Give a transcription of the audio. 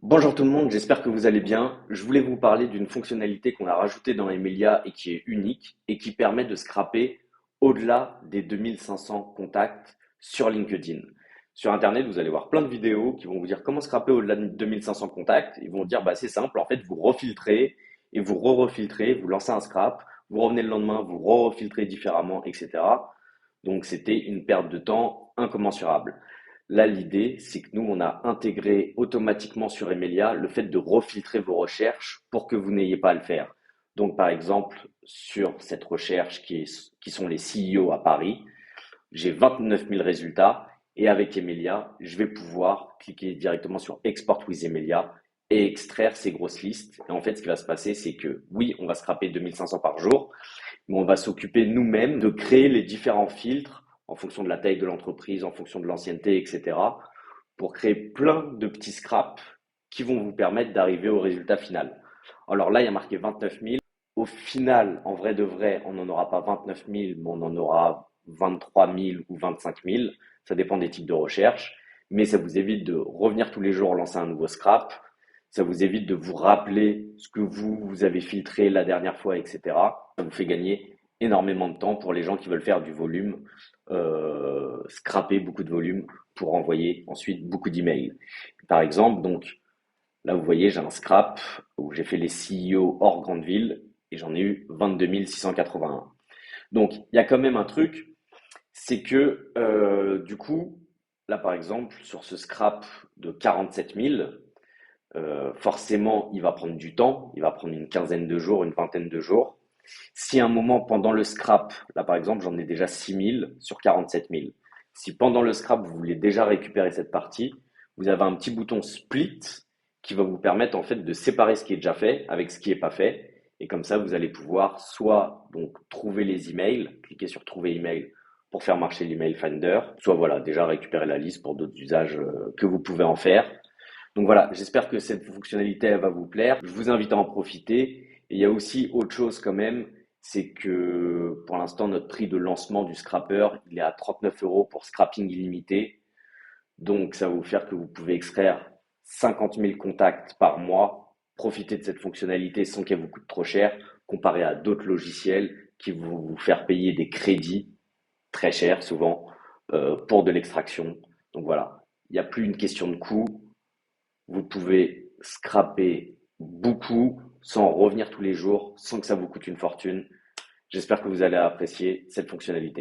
Bonjour tout le monde, j'espère que vous allez bien. Je voulais vous parler d'une fonctionnalité qu'on a rajoutée dans Emilia et qui est unique et qui permet de scraper au-delà des 2500 contacts sur LinkedIn. Sur Internet, vous allez voir plein de vidéos qui vont vous dire comment scraper au-delà de 2500 contacts. Ils vont vous dire, bah, c'est simple, en fait, vous refiltrez et vous re-refiltrez, vous lancez un scrap, vous revenez le lendemain, vous re-refiltrez différemment, etc. Donc, c'était une perte de temps incommensurable. Là, l'idée, c'est que nous, on a intégré automatiquement sur Emilia le fait de refiltrer vos recherches pour que vous n'ayez pas à le faire. Donc, par exemple, sur cette recherche qui sont les CEO à Paris, j'ai 29 000 résultats et avec Emilia, je vais pouvoir cliquer directement sur Export with Emilia et extraire ces grosses listes. Et en fait, ce qui va se passer, c'est que oui, on va scraper 2500 par jour, mais on va s'occuper nous-mêmes de créer les différents filtres en fonction de la taille de l'entreprise, en fonction de l'ancienneté, etc., pour créer plein de petits scraps qui vont vous permettre d'arriver au résultat final. Alors là, il y a marqué 29 000. Au final, en vrai de vrai, on n'en aura pas 29 000, mais on en aura 23 000 ou 25 000. Ça dépend des types de recherche. Mais ça vous évite de revenir tous les jours lancer un nouveau scrap. Ça vous évite de vous rappeler ce que vous avez filtré la dernière fois, etc. Ça vous fait gagner énormément de temps pour les gens qui veulent faire du volume, scraper beaucoup de volume pour envoyer ensuite beaucoup d'emails. Par exemple, donc là vous voyez, j'ai un scrap où j'ai fait les CEO hors grande ville et j'en ai eu 22 681. Donc il y a quand même un truc, c'est que du coup, là par exemple, sur ce scrap de 47 000, forcément, il va prendre du temps, il va prendre une quinzaine de jours, une vingtaine de jours. Si à un moment, pendant le scrap, là par exemple, j'en ai déjà 6 000 sur 47 000, si pendant le scrap, vous voulez déjà récupérer cette partie, vous avez un petit bouton split qui va vous permettre en fait de séparer ce qui est déjà fait avec ce qui n'est pas fait. Et comme ça, vous allez pouvoir soit donc trouver les emails, cliquer sur trouver email pour faire marcher l'email finder, soit voilà, déjà récupérer la liste pour d'autres usages que vous pouvez en faire. Donc voilà, j'espère que cette fonctionnalité elle va vous plaire. Je vous invite à en profiter. Et il y a aussi autre chose quand même, c'est que pour l'instant, notre prix de lancement du scrapper, il est à 39 euros pour scrapping illimité. Donc ça va vous faire que vous pouvez extraire 50 000 contacts par mois. Profiter de cette fonctionnalité sans qu'elle vous coûte trop cher, comparé à d'autres logiciels qui vont vous faire payer des crédits très chers souvent pour de l'extraction. Donc voilà, il n'y a plus une question de coût, vous pouvez scraper beaucoup sans revenir tous les jours, sans que ça vous coûte une fortune. J'espère que vous allez apprécier cette fonctionnalité.